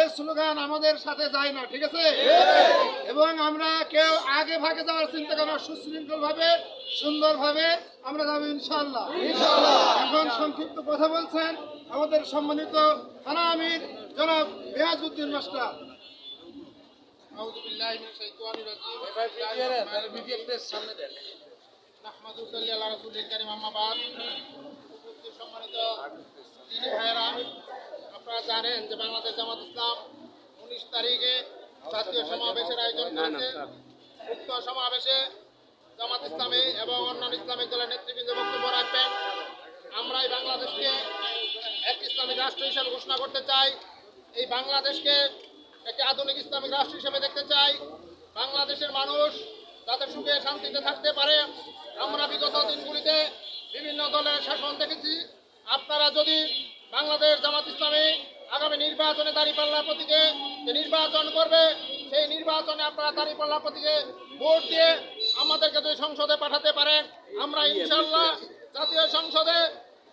এই স্লোগান আমাদের সাথে যায় না, ঠিক আছে? এবং আমরা কেউ আগে ভাগে যাওয়ার চিন্তা করি না, সুশৃঙ্খল ভাবে সুন্দর ভাবে আমরা যাবো ইনশাআল্লাহ। এখন সংক্ষিপ্ত কথা বলছেন আমাদের সম্মানিত থানা আমির জনাব রিয়াজউদ্দিন মাস্টার। আউযু বিল্লাহি মিনাশ শাইতানির রাজিম। নাহমাদু সাল্লি আলা রাসূলিল কারীম, আম্মা বাদ। উপস্থিত সম্মানিত দিনী ভাইয়েরা, আপনারা জানেন যে বাংলাদেশ জামাত ইসলাম 19 তারিখে জাতীয় সমাবেশের আয়োজন করেছে। উক্ত সমাবেশে জামাত ইসলামী এবং অন্যান্য ইসলামিক দলের নেতৃবৃন্দ বক্তব্য রাখবেন। আমরা এই বাংলাদেশকে এক ইসলামিক রাষ্ট্র হিসেবে ঘোষণা করতে চাই। এই বাংলাদেশকে একটি আধুনিক ইসলামিক রাষ্ট্র হিসেবে দেখতে চাই। বাংলাদেশের মানুষ যাতে সুখে শান্তিতে থাকতে পারে। আমরা বিগত দিনগুলিতে বিভিন্ন দলের শাসন দেখেছি। আপনারা যদি বাংলাদেশ জামাত ইসলামী আগামী নির্বাচনে দাঁড়িপাল্লা প্রতীকে যে নির্বাচন করবে, সেই নির্বাচনে আপনারা দাঁড়িপাল্লা প্রতীকে ভোট দিয়ে আমাদেরকে যদি সংসদে পাঠাতে পারেন, আমরা ইনশাআল্লাহ জাতীয় সংসদে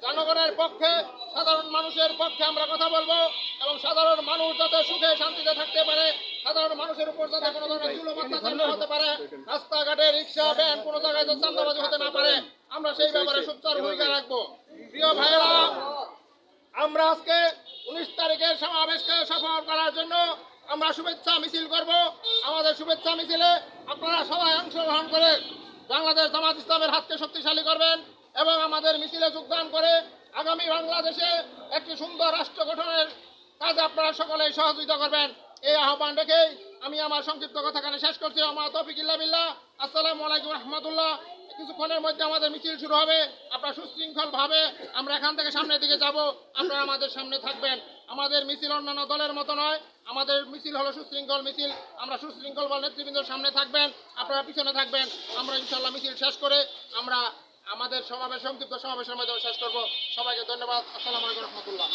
জনগণের পক্ষে, সাধারণ মানুষের পক্ষে আমরা কথা বলবো এবং সাধারণ মানুষ যাতে সুখে শান্তিতে থাকতে পারে, সাধারণ মানুষের উপর যাতে কোনো ধরনের জুলুম অত্যাচার না হতে পারে, রাস্তাঘাটে রিক্সা ভ্যান কোনো জায়গায় যাতে চাঁদাবাজি হতে না পারে, আমরা সেই ব্যাপারে সোচ্চার ভূমিকা রাখবো। প্রিয় ভাইয়েরা, আমরা আজকে 19 তারিখের সমাবেশকে সফল করার জন্য আমরা শুভেচ্ছা মিছিল করব। আমাদের শুভেচ্ছা মিছিলে আপনারা সবাই অংশগ্রহণ করে বাংলাদেশ জামাত ইসলামের হাতকে শক্তিশালী করবেন এবং আমাদের মিছিলে যোগদান করে আগামী বাংলাদেশে একটি সুন্দর রাষ্ট্র গঠনের কাজে আপনারা সকলেই সহযোগিতা করবেন। এই আহ্বান রেখেই আমি আমার সংক্ষিপ্ত কথাখানে শেষ করছি। আমার তৌফিক ইল্লা বিল্লাহ। আসসালামু আলাইকুম রহমতুল্লাহ। কিছুক্ষণের মধ্যে আমাদের মিছিল শুরু হবে। আপনারা সুশৃঙ্খল ভাবে আমরা এখান থেকে সামনের দিকে যাব, আপনারা আমাদের সামনে থাকবেন। আমাদের মিছিল অন্যান্য দলের মতো নয়, আমাদের মিছিল হলো সুশৃঙ্খল মিছিল। আমরা সুশৃঙ্খল নেতৃবৃন্দের সামনে থাকবেন, আপনারা পিছনে থাকবেন। আমরা ইনশাল্লাহ মিছিল শেষ করে আমরা আমাদের সংক্ষিপ্ত সমাবেশের মাধ্যমে শেষ করব। সবাইকে ধন্যবাদ। আসসালামু আলাইকুম রহমতুল্লাহ।